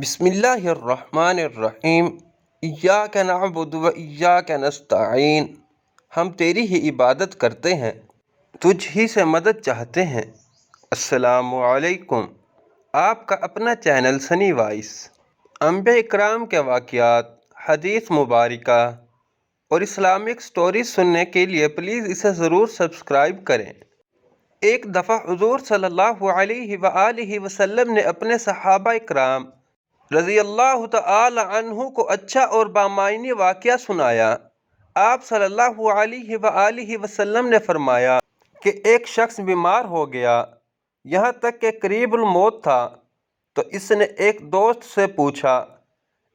بسم اللہ الرحمن الرحیم۔ ایاک نعبد و ایاک نستعین۔ ہم تیری ہی عبادت کرتے ہیں، تجھ ہی سے مدد چاہتے ہیں۔ السلام علیکم۔ آپ کا اپنا چینل سنی وائس انبیاء اکرام کے واقعات، حدیث مبارکہ اور اسلامک سٹوریز سننے کے لیے پلیز اسے ضرور سبسکرائب کریں۔ ایک دفعہ حضور صلی اللہ علیہ وآلہ وسلم نے اپنے صحابہ اکرام رضی اللہ تعالی عنہ کو اچھا اور بامعنی واقعہ سنایا۔ آپ صلی اللہ علیہ وآلہ وسلم نے فرمایا کہ ایک شخص بیمار ہو گیا، یہاں تک کہ قریب الموت تھا، تو اس نے ایک دوست سے پوچھا،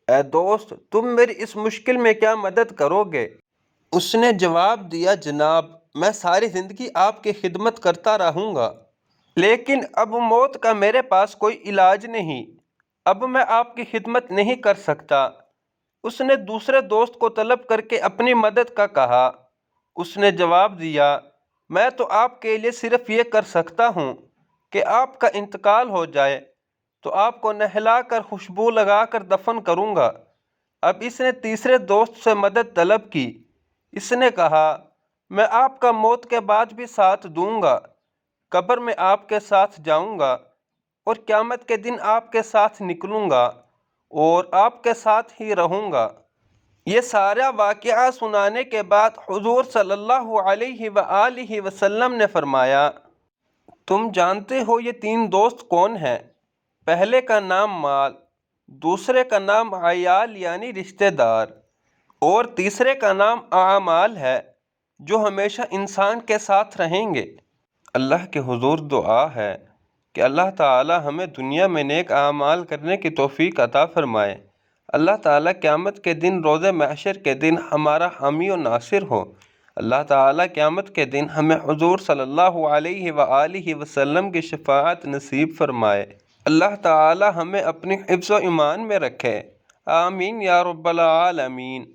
اے دوست، تم میری اس مشکل میں کیا مدد کرو گے؟ اس نے جواب دیا، جناب، میں ساری زندگی آپ کی خدمت کرتا رہوں گا، لیکن اب موت کا میرے پاس کوئی علاج نہیں، اب میں آپ کی خدمت نہیں کر سکتا۔ اس نے دوسرے دوست کو طلب کر کے اپنی مدد کا کہا۔ اس نے جواب دیا، میں تو آپ کے لیے صرف یہ کر سکتا ہوں کہ آپ کا انتقال ہو جائے تو آپ کو نہلا کر خوشبو لگا کر دفن کروں گا۔ اب اس نے تیسرے دوست سے مدد طلب کی۔ اس نے کہا، میں آپ کا موت کے بعد بھی ساتھ دوں گا، قبر میں آپ کے ساتھ جاؤں گا اور قیامت کے دن آپ کے ساتھ نکلوں گا اور آپ کے ساتھ ہی رہوں گا۔ یہ سارا واقعہ سنانے کے بعد حضور صلی اللہ علیہ وآلہ وسلم نے فرمایا، تم جانتے ہو یہ تین دوست کون ہیں؟ پہلے کا نام مال، دوسرے کا نام عیال یعنی رشتہ دار، اور تیسرے کا نام اعمال ہے جو ہمیشہ انسان کے ساتھ رہیں گے۔ اللہ کے حضور دعا ہے کہ اللہ تعالی ہمیں دنیا میں نیک اعمال کرنے کی توفیق عطا فرمائے۔ اللہ تعالی قیامت کے دن روز محشر کے دن ہمارا حامی و ناصر ہو۔ اللہ تعالی قیامت کے دن ہمیں حضور صلی اللہ علیہ وآلہ وسلم کی شفاعت نصیب فرمائے۔ اللہ تعالی ہمیں اپنی حفظ و ایمان میں رکھے۔ آمین یا رب العالمین۔